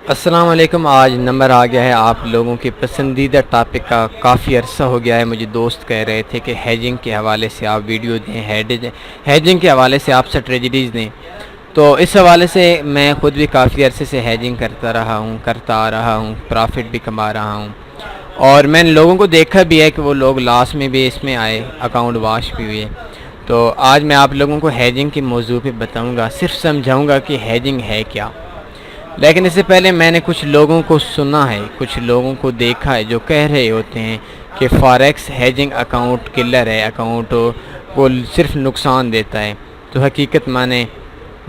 السلام علیکم۔ آج نمبر آ گیا ہے آپ لوگوں کے پسندیدہ ٹاپک کا۔ کافی عرصہ ہو گیا ہے، مجھے دوست کہہ رہے تھے کہ ہیجنگ کے حوالے سے آپ ویڈیو دیں، ہیجنگ کے حوالے سے آپ اسٹریٹجیز دیں۔ تو اس حوالے سے میں خود بھی کافی عرصے سے ہیجنگ کرتا آ رہا ہوں، پرافٹ بھی کما رہا ہوں، اور میں نے لوگوں کو دیکھا بھی ہے کہ وہ لوگ لاس میں بھی اس میں آئے، اکاؤنٹ واش بھی ہوئے۔ تو آج میں آپ لوگوں کو ہیجنگ کے موضوع پہ بتاؤں گا، صرف سمجھاؤں گا کہ ہیجنگ ہے کیا۔ لیکن اس سے پہلے میں نے کچھ لوگوں کو سنا ہے، کچھ لوگوں کو دیکھا ہے جو کہہ رہے ہوتے ہیں کہ فاریکس ہیجنگ اکاؤنٹ کلر ہے، اکاؤنٹ کو صرف نقصان دیتا ہے۔ تو حقیقت مانے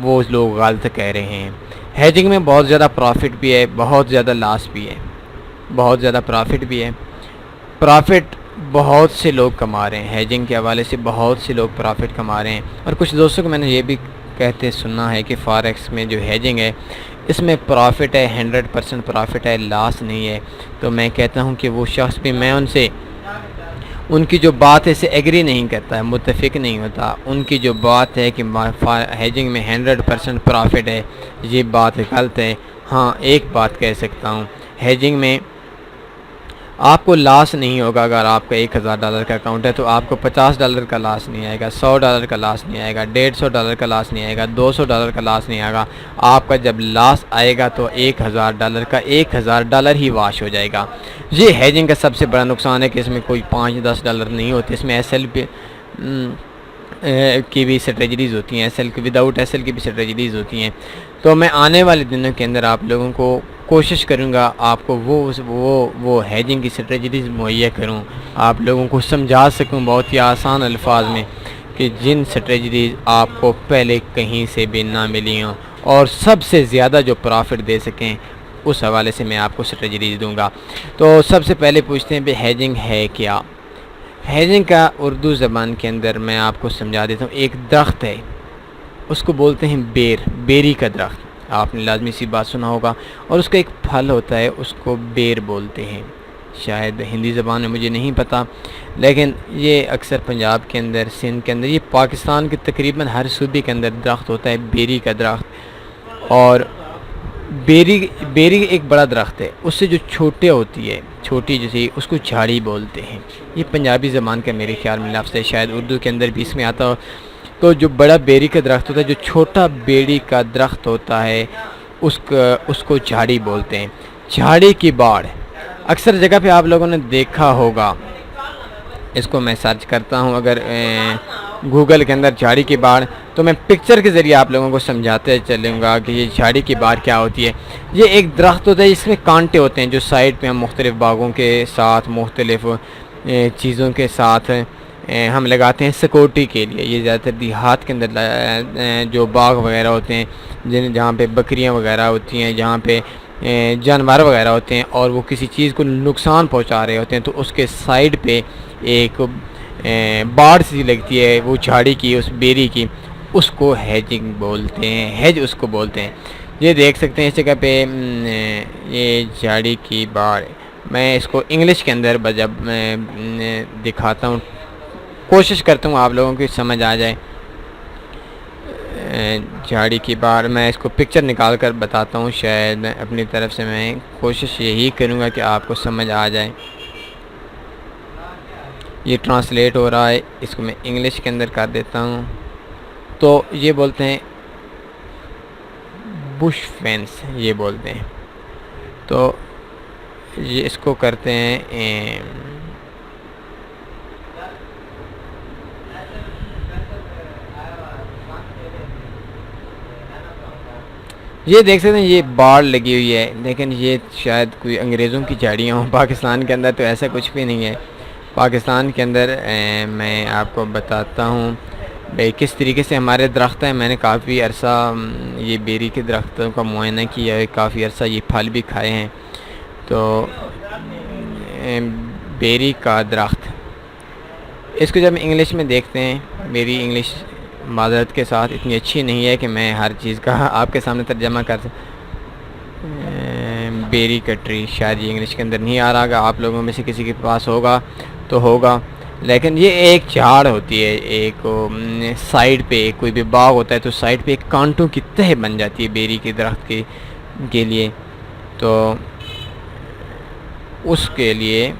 وہ لوگ غلط کہہ رہے ہیں۔ ہیجنگ میں بہت زیادہ پرافٹ بھی ہے، بہت زیادہ لاس بھی ہے، بہت زیادہ پرافٹ بھی ہے۔ پرافٹ بہت سے لوگ کما رہے ہیں، ہیجنگ کے حوالے سے بہت سے لوگ پرافٹ کما رہے ہیں، اور کچھ دوستوں کو میں نے یہ بھی کہتے سنا ہے کہ فاریکس میں جو ہیجنگ ہے اس میں پرافٹ ہے، 100% پرافٹ ہے، لاس نہیں ہے۔ تو میں کہتا ہوں کہ وہ شخص بھی، میں ان کی جو بات ہے سے ایگری نہیں کرتا ہے، متفق نہیں ہوتا۔ ان کی جو بات ہے کہ ہیجنگ میں 100% پرافٹ ہے، یہ بات غلط ہے۔ ہاں، ایک بات کہہ سکتا ہوں، ہیجنگ میں آپ کو لاس نہیں ہوگا۔ اگر آپ کا $1000 کا اکاؤنٹ ہے تو آپ کو $50 کا لاس نہیں آئے گا، $100 کا لاس نہیں آئے گا، $150 کا لاس نہیں آئے گا، $200 کا لاس نہیں آئے گا۔ آپ کا جب لاس آئے گا تو $1000 کا $1000 ہی واش ہو جائے گا۔ یہ ہیجنگ کا سب سے بڑا نقصان ہے کہ اس میں کوئی $5-10 نہیں ہوتے، اس میں ایس ایل پہ کی بھی اسٹریٹجیز ہوتی ہیں، ایس ایل کی وداؤٹ ایس ایل کی بھی اسٹریٹجیز ہوتی ہیں۔ تو میں آنے والے دنوں کے اندر آپ لوگوں کو کوشش کروں گا، آپ کو وہ ہیجنگ کی اسٹریٹجیز مہیا کروں، آپ لوگوں کو سمجھا سکوں بہت ہی آسان الفاظ میں، کہ جن اسٹریٹجیز آپ کو پہلے کہیں سے بھی نہ ملی ہوں، اور سب سے زیادہ جو پرافٹ دے سکیں، اس حوالے سے میں آپ کو اسٹریٹجیز دوں گا۔ تو سب سے پہلے پوچھتے ہیں بھی ہیجنگ ہے کیا۔ ہیجنگ کا اردو زبان کے اندر میں آپ کو سمجھا دیتا ہوں، ایک درخت ہے، اس کو بولتے ہیں بیری کا درخت۔ آپ نے لازمی سی بات سنا ہوگا، اور اس کا ایک پھل ہوتا ہے، اس کو بیر بولتے ہیں۔ شاید ہندی زبان میں مجھے نہیں پتہ، لیکن یہ اکثر پنجاب کے اندر، سندھ کے اندر، یہ پاکستان کے تقریباً ہر صوبے کے اندر درخت ہوتا ہے بیری کا درخت۔ اور بیری ایک بڑا درخت ہے، اس سے جو چھوٹے ہوتی ہے، چھوٹی جیسے، اس کو جھاڑی بولتے ہیں۔ یہ پنجابی زبان کا میرے خیال میں لفظ ہے، شاید اردو کے اندر بھی اس میں آتا ہو۔ تو جو بڑا بیری کا درخت ہوتا ہے، جو چھوٹا بیری کا درخت ہوتا ہے، اس کو جھاڑی بولتے ہیں۔ جھاڑی کی باڑ اکثر جگہ پہ آپ لوگوں نے دیکھا ہوگا، اس کو میں سرچ کرتا ہوں اگر گوگل کے اندر جھاڑی کی باڑ، تو میں پکچر کے ذریعے آپ لوگوں کو سمجھاتے چلوں گا کہ یہ جھاڑی کی باڑ کیا ہوتی ہے۔ یہ ایک درخت ہوتا ہے جس میں کانٹے ہوتے ہیں، جو سائڈ پہ ہم مختلف باغوں کے ساتھ، مختلف چیزوں کے ساتھ ہم لگاتے ہیں سیکورٹی کے لیے۔ یہ زیادہ تر دیہات کے اندر جو باغ وغیرہ ہوتے ہیں، جہاں پہ بکریاں وغیرہ ہوتی ہیں، جہاں پہ جانور وغیرہ ہوتے ہیں، اور وہ کسی چیز کو نقصان پہنچا رہے ہوتے ہیں، تو اس کے سائڈ پہ ایک باڑ سی لگتی ہے، وہ جھاڑی کی، اس بیری کی، اس کو ہیجنگ بولتے ہیں، ہیج اس کو بولتے ہیں۔ یہ دیکھ سکتے ہیں اس جگہ پہ یہ جھاڑی کی باڑ، میں اس کو انگلش کے اندر جب میں دکھاتا ہوں، کوشش کرتا ہوں آپ لوگوں کی سمجھ آ جائے۔ جھاڑی کی باڑ، میں اس کو پکچر نکال کر بتاتا ہوں، شاید اپنی طرف سے میں کوشش یہی کروں گا کہ آپ کو سمجھ آ جائے۔ یہ ٹرانسلیٹ ہو رہا ہے، اس کو میں انگلش کے اندر کر دیتا ہوں۔ تو یہ بولتے ہیں بش فینس، یہ بولتے ہیں۔ تو یہ اس کو کرتے ہیں یہ دیکھ سکتے ہیں، یہ باڑ لگی ہوئی ہے، لیکن یہ شاید کوئی انگریزوں کی جھاڑیاں ہوں۔ پاکستان کے اندر تو ایسا کچھ بھی نہیں ہے۔ پاکستان کے اندر میں آپ کو بتاتا ہوں بھئی کس طریقے سے ہمارے درخت ہیں۔ میں نے کافی عرصہ یہ بیری کے درختوں کا معائنہ کیا ہے، کافی عرصہ یہ پھل بھی کھائے ہیں۔ تو بیری کا درخت، اس کو جب انگلش میں دیکھتے ہیں، میری انگلش معذرت کے ساتھ اتنی اچھی نہیں ہے کہ میں ہر چیز کا آپ کے سامنے ترجمہ کر سکوں۔ بیری کا ٹری، شاید یہ انگلش کے اندر نہیں آ رہا گا، آپ لوگوں میں سے کسی کے پاس ہوگا تو ہوگا، لیکن یہ ایک جھاڑ ہوتی ہے، ایک سائیڈ پہ کوئی بھی باغ ہوتا ہے تو سائیڈ پہ ایک کانٹوں کی تہ بن جاتی ہے بیری کے درخت کے لیے۔ تو اس کے لیے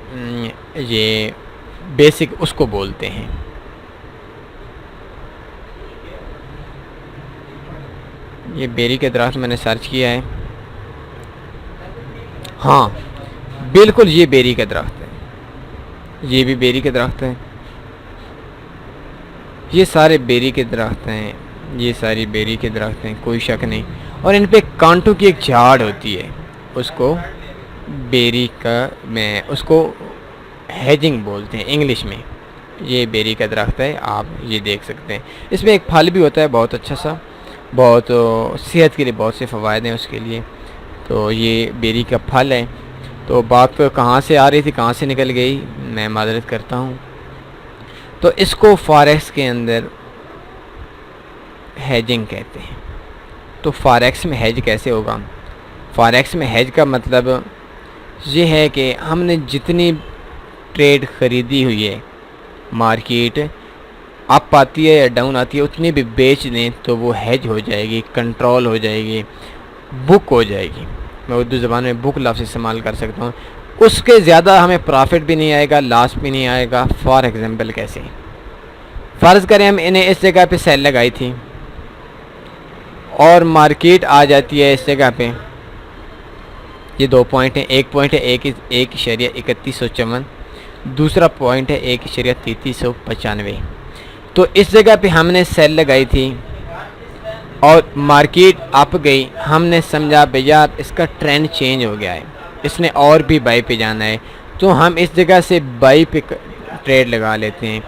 یہ بیسک اس کو بولتے ہیں. یہ بیری کے درخت میں نے سرچ کیا ہے. ہاں بالکل یہ بیری کا درخت ہے, یہ بھی بیری کے درخت ہے, یہ سارے بیری کے درخت ہیں, یہ ساری بیری کے درخت ہیں, کوئی شک نہیں. اور ان پہ کانٹوں کی ایک جھاڑ ہوتی ہے, اس کو بیری کا میں اس کو ہیجنگ بولتے ہیں انگلش میں. یہ بیری کا درخت ہے, آپ یہ دیکھ سکتے ہیں. اس میں ایک پھل بھی ہوتا ہے بہت اچھا سا, بہت صحت کے لیے بہت سے فوائد ہیں اس کے لیے. تو یہ بیری کا پھل ہے. تو بات کہاں سے آ رہی تھی, کہاں سے نکل گئی, میں معذرت کرتا ہوں. تو اس کو فاریکس کے اندر ہیجنگ کہتے ہیں. تو فاریکس میں ہیج کیسے ہوگا؟ فاریکس میں ہیج کا مطلب یہ ہے کہ ہم نے جتنی ٹریڈ خریدی ہوئی ہے, مارکیٹ اپ آتی ہے یا ڈاؤن آتی ہے, اتنی بھی بیچ دیں تو وہ ہیج ہو جائے گی, کنٹرول ہو جائے گی, بک ہو جائے گی. میں اردو زبان میں بک لفظ استعمال کر سکتا ہوں. اس کے زیادہ ہمیں پرافٹ بھی نہیں آئے گا, لاس بھی نہیں آئے گا. فار ایگزامپل کیسے, فرض کریں ہم انہیں اس جگہ پہ سیل لگائی تھی اور مارکیٹ آ جاتی ہے اس جگہ پہ. یہ دو پوائنٹ ہیں, ایک پوائنٹ ہے 1.3154, دوسرا پوائنٹ ہے 1.3395. تو اس جگہ پہ ہم نے سیل لگائی تھی اور مارکیٹ اپ گئی. ہم نے سمجھا بھیا اس کا ٹرینڈ چینج ہو گیا ہے, اس نے اور بھی بائی پہ جانا ہے, تو ہم اس جگہ سے بائی پہ ٹریڈ لگا لیتے ہیں.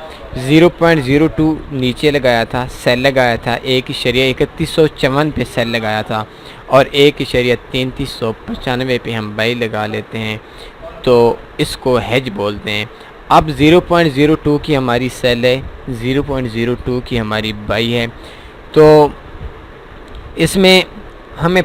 0.02 نیچے لگایا تھا, سیل لگایا تھا, 1.3154 پہ سیل لگایا تھا, اور 1.3395 پہ ہم بائی لگا لیتے ہیں. تو اس کو ہیج بولتے ہیں. اب 0.02 کی ہماری سیل ہے, 0.02 کی ہماری بائی ہے. تو اس میں ہمیں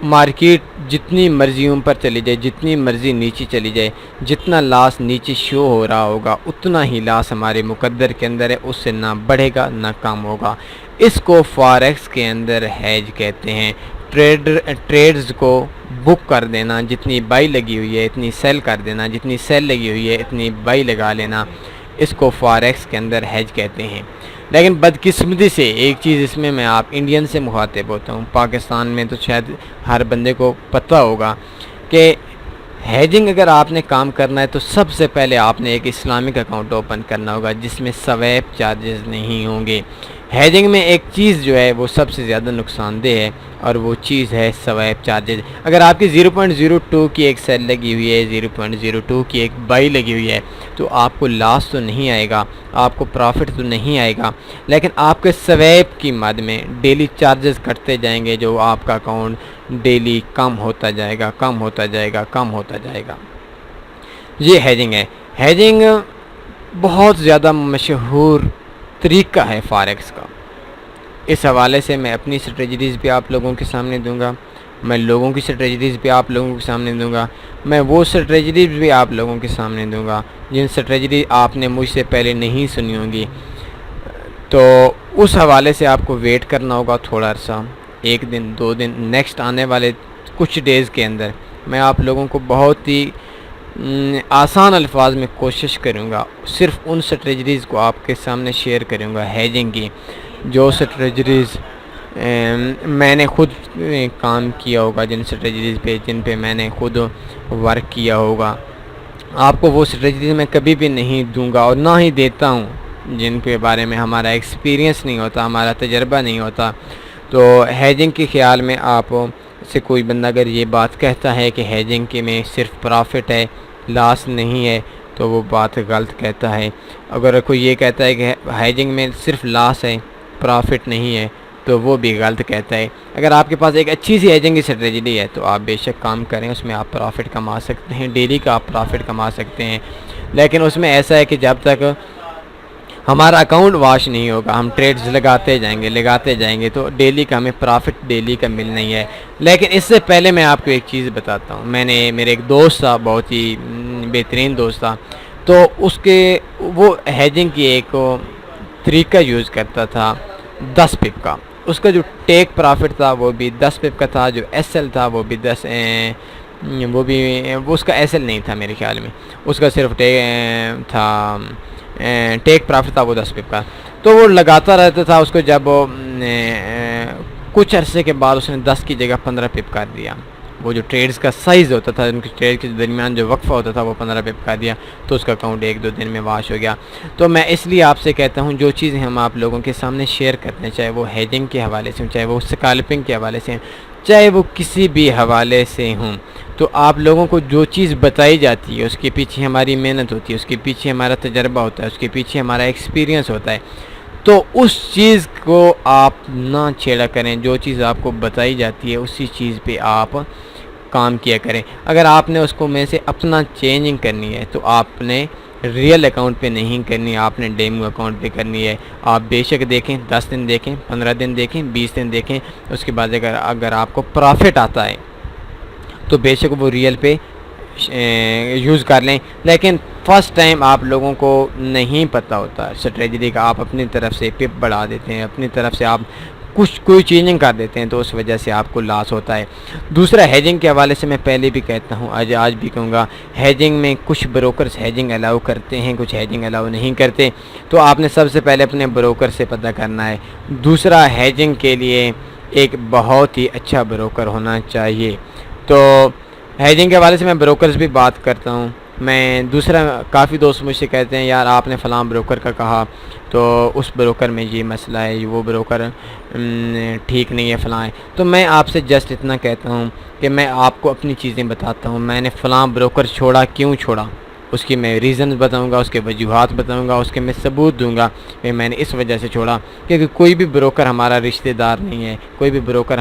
مارکیٹ جتنی مرضی اوپر چلی جائے, جتنی مرضی نیچے چلی جائے, جتنا لاس نیچے شو ہو رہا ہوگا اتنا ہی لاس ہمارے مقدر کے اندر ہے, اس سے نہ بڑھے گا نہ کم ہوگا. اس کو فاریکس کے اندر ہیج کہتے ہیں. ٹریڈز کو بک کر دینا, جتنی بائی لگی ہوئی ہے اتنی سیل کر دینا, جتنی سیل لگی ہوئی ہے اتنی بائی لگا لینا, اس کو فاریکس کے اندر ہیج کہتے ہیں. لیکن بدقسمتی سے ایک چیز اس میں آپ انڈین سے مخاطب ہوتا ہوں, پاکستان میں تو شاید ہر بندے کو پتہ ہوگا کہ ہیجنگ اگر آپ نے کام کرنا ہے تو سب سے پہلے آپ نے ایک اسلامک اکاؤنٹ اوپن کرنا ہوگا جس میں سویپ چارجز نہیں ہوں گے. ہیجنگ میں ایک چیز جو ہے وہ سب سے زیادہ نقصان دہ ہے, اور وہ چیز ہے سویپ چارجز. اگر آپ کی 0.02 کی ایک سیل لگی ہوئی ہے, 0.02 کی ایک بائی لگی ہوئی ہے, تو آپ کو لاس تو نہیں آئے گا, آپ کو پرافٹ تو نہیں آئے گا, لیکن آپ کے سویپ کی مد میں ڈیلی چارجز کٹتے جائیں گے, جو آپ کا اکاؤنٹ ڈیلی کم ہوتا جائے گا, کم ہوتا جائے گا, کم ہوتا جائے گا. یہ ہیجنگ ہے. ہیجنگ بہت زیادہ مشہور طریقہ ہے فاریکس کا. اس حوالے سے میں اپنی اسٹریٹجیز بھی آپ لوگوں کے سامنے دوں گا, میں لوگوں کی اسٹریٹجیز بھی آپ لوگوں کے سامنے دوں گا, میں وہ اسٹریٹجیز بھی آپ لوگوں کے سامنے دوں گا جن اسٹریٹجی آپ نے مجھ سے پہلے نہیں سنی ہوں گی. تو اس حوالے سے آپ کو ویٹ کرنا ہوگا تھوڑا عرصہ, 1 دن 2 دن. نیکسٹ آنے والے کچھ ڈیز کے اندر میں آپ لوگوں کو بہت ہی آسان الفاظ میں کوشش کروں گا, صرف ان اسٹریٹجیز کو آپ کے سامنے شیئر کروں گا ہیجنگ کی, جو اسٹریٹجیز میں نے خود کام کیا ہوگا, جن پہ میں نے خود ورک کیا ہوگا. آپ کو وہ اسٹریٹجیز میں کبھی بھی نہیں دوں گا, اور نہ ہی دیتا ہوں جن کے بارے میں ہمارا ایکسپیرینس نہیں ہوتا, ہمارا تجربہ نہیں ہوتا. تو ہیجنگ کے خیال میں آپ سے کوئی بندہ اگر یہ بات کہتا ہے کہ ہیجنگ کے میں صرف پرافٹ ہے, لاس نہیں ہے, تو وہ بات غلط کہتا ہے. اگر کوئی یہ کہتا ہے کہ ہیجنگ میں صرف لاس ہے, پرافٹ نہیں ہے, تو وہ بھی غلط کہتا ہے. اگر آپ کے پاس ایک اچھی سی ہیجنگ کی اسٹریٹجی ہے تو آپ بے شک کام کریں, اس میں آپ پرافٹ کما سکتے ہیں, ڈیلی کا آپ پرافٹ کما سکتے ہیں. لیکن اس میں ایسا ہے کہ جب تک ہمارا اکاؤنٹ واش نہیں ہوگا, ہم ٹریڈز لگاتے جائیں گے تو ڈیلی کا ہمیں پرافٹ ڈیلی کا ملنا ہی ہے. لیکن اس سے پہلے میں آپ کو ایک چیز بتاتا ہوں. میرے ایک دوست تھا, بہت ہی بہترین دوست تھا, تو وہ ہیجنگ کی ایک طریقہ یوز کرتا تھا 10 پپ کا. اس کا جو ٹیک پرافٹ تھا وہ بھی 10 پپ کا تھا, جو ایس ایل تھا وہ بھی وہ بھی وہ اس کا ایسل نہیں تھا میرے خیال میں، اس کا صرف تھا ٹیک پرافٹ تھا وہ 10 پپ کا، تو وہ لگاتا رہتا تھا اس کو. جب کچھ عرصے کے بعد اس نے 10 کی جگہ 15 پپ کر دیا. وہ جو ٹریڈز کا سائز ہوتا تھا، ان کی ٹریڈ کے درمیان جو وقفہ ہوتا تھا وہ 15 پپ کر دیا، تو اس کا اکاؤنٹ 1-2 دن میں واش ہو گیا. تو میں اس لیے آپ سے کہتا ہوں جو چیزیں ہم آپ لوگوں کے سامنے شیئر کرتے ہیں، چاہے وہ ہیجنگ کے حوالے سے ہوں، چاہے وہ اسکالپنگ کے حوالے سے ہوں، چاہے وہ کسی بھی حوالے سے ہوں، تو آپ لوگوں کو جو چیز بتائی جاتی ہے اس کے پیچھے ہماری محنت ہوتی ہے، اس کے پیچھے ہمارا تجربہ ہوتا ہے، اس کے پیچھے ہمارا ایکسپیرینس ہوتا ہے. تو اس چیز کو آپ نہ چھیڑا کریں. جو چیز آپ کو بتائی جاتی ہے اسی چیز پہ آپ کام کیا کریں. اگر آپ نے اس کو میں سے اپنا چینجنگ کرنی ہے تو آپ نے ریئل اکاؤنٹ پہ نہیں کرنی، آپ نے ڈیمو اکاؤنٹ پہ کرنی ہے. آپ بے شک دیکھیں، 10 دن دیکھیں، 15 دن دیکھیں، 20 دن دیکھیں، اس کے بعد اگر آپ کو پرافٹ آتا ہے تو بے شک وہ ریئل پہ یوز کر لیں. لیکن فرسٹ ٹائم آپ لوگوں کو نہیں پتہ ہوتا اسٹریٹجی کا، آپ اپنی طرف سے پپ بڑھا دیتے ہیں، اپنی طرف سے آپ کوئی چینجنگ کر دیتے ہیں، تو اس وجہ سے آپ کو لاس ہوتا ہے. دوسرا ہیجنگ کے حوالے سے میں پہلے بھی کہتا ہوں، آج بھی کہوں گا، ہیجنگ میں کچھ بروکرز ہیجنگ الاؤ کرتے ہیں، کچھ ہیجنگ الاؤ نہیں کرتے. تو آپ نے سب سے پہلے اپنے بروکر سے پتہ کرنا ہے. دوسرا ہیجنگ کے لیے ایک بہت ہی اچھا بروکر ہونا چاہیے. تو ہیجنگ کے حوالے سے میں بروکرز بھی بات کرتا ہوں. میں دوسرا، کافی دوست مجھ سے کہتے ہیں یار آپ نے فلاں بروکر کا کہا تو اس بروکر میں یہ مسئلہ ہے، وہ بروکر ٹھیک نہیں ہے، فلاں ہے. تو میں آپ سے جسٹ اتنا کہتا ہوں کہ میں آپ کو اپنی چیزیں بتاتا ہوں. میں نے فلاں بروکر چھوڑا، کیوں چھوڑا، اس کی میں ریزنز بتاؤں گا، اس کے وجوہات بتاؤں گا، اس کے میں ثبوت دوں گا کہ میں نے اس وجہ سے چھوڑا. کیونکہ کوئی بھی بروکر ہمارا رشتہ دار نہیں ہے، کوئی بھی بروکر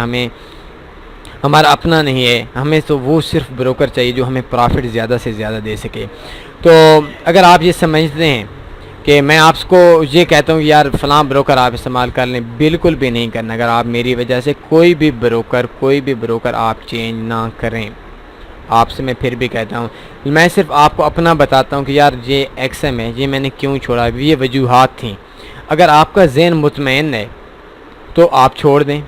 ہمارا اپنا نہیں ہے. ہمیں تو وہ صرف بروکر چاہیے جو ہمیں پرافٹ زیادہ سے زیادہ دے سکے. تو اگر آپ یہ سمجھتے ہیں کہ میں آپ کو یہ کہتا ہوں کہ یار فلاں بروکر آپ استعمال کر لیں، بالکل بھی نہیں کرنا. اگر آپ میری وجہ سے کوئی بھی بروکر آپ چینج نہ کریں. آپ سے میں پھر بھی کہتا ہوں، میں صرف آپ کو اپنا بتاتا ہوں کہ یار یہ ایکس ایم ہے، یہ میں نے کیوں چھوڑا، یہ وجوہات تھیں. اگر آپ کا ذہن مطمئن ہے تو آپ چھوڑ دیں،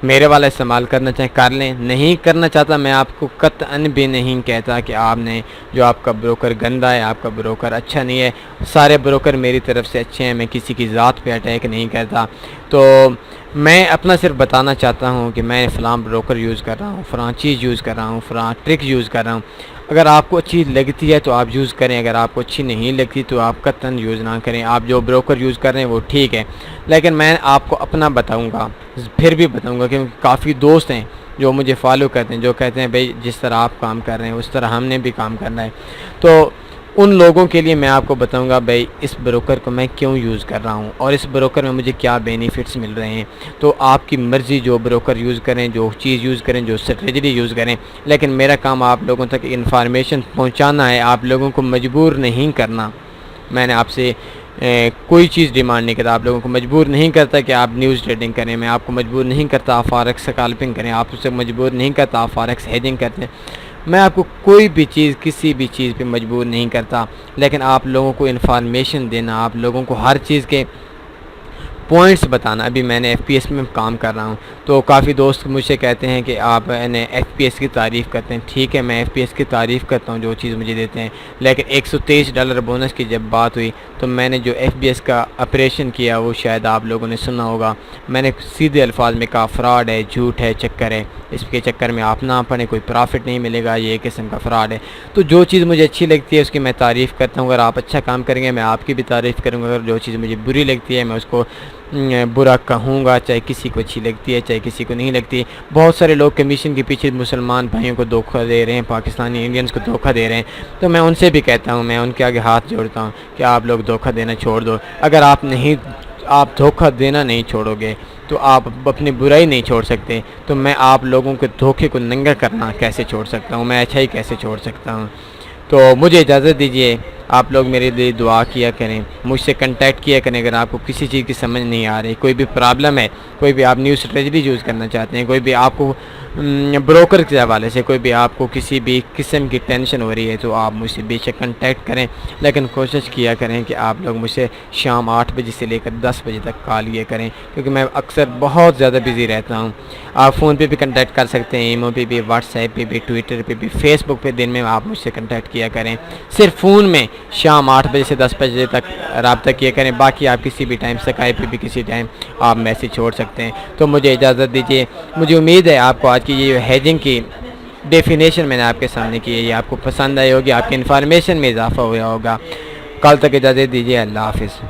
میرے والا استعمال کرنا چاہیں کر لیں. نہیں کرنا چاہتا، میں آپ کو قطعاً بھی نہیں کہتا کہ آپ نے جو آپ کا بروکر گندا ہے، آپ کا بروکر اچھا نہیں ہے. سارے بروکر میری طرف سے اچھے ہیں، میں کسی کی ذات پہ اٹیک نہیں کرتا. تو میں اپنا صرف بتانا چاہتا ہوں کہ میں فلاں بروکر یوز کر رہا ہوں، فلاں چیز یوز کر رہا ہوں، فلاں ٹرک یوز کر رہا ہوں. اگر آپ کو اچھی لگتی ہے تو آپ یوز کریں، اگر آپ کو اچھی نہیں لگتی تو آپ قطعاً یوز نہ کریں. آپ جو بروکر یوز کر رہے ہیں وہ ٹھیک ہے، لیکن میں آپ کو اپنا بتاؤں گا، پھر بھی بتاؤں گا، کیونکہ کافی دوست ہیں جو مجھے فالو کرتے ہیں، جو کہتے ہیں بھائی جس طرح آپ کام کر رہے ہیں اس طرح ہم نے بھی کام کرنا ہے. تو ان لوگوں کے لیے میں آپ کو بتاؤں گا بھائی اس بروکر کو میں کیوں یوز کر رہا ہوں اور اس بروکر میں مجھے کیا بینیفٹس مل رہے ہیں. تو آپ کی مرضی، جو بروکر یوز کریں، جو چیز یوز کریں، جو اسٹریٹجی یوز کریں، لیکن میرا کام آپ لوگوں تک انفارمیشن پہنچانا ہے، آپ لوگوں کو مجبور نہیں کرنا. میں نے آپ سے کوئی چیز ڈیمانڈ نہیں کرتا، آپ لوگوں کو مجبور نہیں کرتا کہ آپ نیوز ٹریڈنگ کریں. میں آپ کو مجبور نہیں کرتا آپ فارکس اسکالپنگ کریں، آپ سے مجبور نہیں کرتا آپ فارکس ہیجنگ کرتے ہیں. میں آپ کو کوئی بھی چیز، کسی بھی چیز پہ مجبور نہیں کرتا، لیکن آپ لوگوں کو انفارمیشن دینا، آپ لوگوں کو ہر چیز کے پوائنٹس بتانا. ابھی میں نے ایف پی ایس میں کام کر رہا ہوں، تو کافی دوست مجھ سے کہتے ہیں کہ آپ ایف پی ایس کی تعریف کرتے ہیں. ٹھیک ہے، میں ایف پی ایس کی تعریف کرتا ہوں جو چیز مجھے دیتے ہیں، لیکن $123 بونس کی جب بات ہوئی تو میں نے جو ایف بی ایس کا آپریشن کیا وہ شاید آپ لوگوں نے سنا ہوگا. میں نے سیدھے الفاظ میں کہا فراڈ ہے، جھوٹ ہے، چکر ہے، اس کے چکر میں آپ نہ پڑیں، کوئی پرافٹ نہیں ملے گا، یہ قسم کا فراڈ ہے. تو جو چیز مجھے اچھی لگتی ہے اس کی میں تعریف کرتا ہوں. اگر آپ اچھا کام کریں گے میں آپ کی بھی تعریف کروں گا. اگر جو چیز مجھے بری لگتی ہے میں اس کو برا کہوں گا، چاہے کسی کو اچھی لگتی ہے چاہے کسی کو نہیں لگتی. بہت سارے لوگ کمیشن کے پیچھے مسلمان بھائیوں کو دھوکہ دے رہے ہیں، پاکستانی انڈینز کو دھوکہ دے رہے ہیں. تو میں ان سے بھی کہتا ہوں، میں ان کے آگے ہاتھ جوڑتا ہوں کہ آپ لوگ دھوکہ دینا چھوڑ دو. اگر آپ دھوکہ دینا نہیں چھوڑو گے تو آپ اپنی برائی نہیں چھوڑ سکتے. تو میں آپ لوگوں کے دھوکے کو ننگا کرنا کیسے چھوڑ سکتا ہوں، میں اچھائی کیسے چھوڑ سکتا ہوں. تو مجھے اجازت دیجیے، آپ لوگ میرے لیے دعا کیا کریں، مجھ سے کنٹیکٹ کیا کریں. اگر آپ کو کسی چیز کی سمجھ نہیں آ رہی، کوئی بھی پرابلم ہے، کوئی بھی آپ نیو اسٹریٹجی یوز کرنا چاہتے ہیں، کوئی بھی آپ کو بروکر کے حوالے سے کوئی بھی آپ کو کسی بھی قسم کی ٹینشن ہو رہی ہے تو آپ مجھ سے بے شک کنٹیکٹ کریں، لیکن کوشش کیا کریں کہ آپ لوگ مجھ سے شام 8 بجے سے لے کر 10 بجے تک کال یہ کریں، کیونکہ میں اکثر بہت زیادہ بزی رہتا ہوں۔ آپ فون پہ بھی کنٹیکٹ کر سکتے ہیں، ایمو پہ بھی، واٹس ایپ پہ بھی، ٹویٹر پہ بھی، فیس بک پہ دن میں آپ مجھ سے کنٹیکٹ کیا کریں۔ صرف فون میں شام 8 بجے سے 10 بجے تک رابطہ کیا کریں، باقی آپ کسی بھی ٹائم اسکائپ پہ بھی کسی ٹائم آپ میسیج چھوڑ سکتے ہیں۔ تو مجھے اجازت دیجیے، مجھے امید ہے آپ کو آج کی یہ ہیجنگ کی ڈیفینیشن میں نے آپ کے سامنے کی ہے، یہ آپ کو پسند آئی ہوگی، آپ کی انفارمیشن میں اضافہ ہوا ہوگا۔ کل تک اجازت دیجیے، اللہ حافظ۔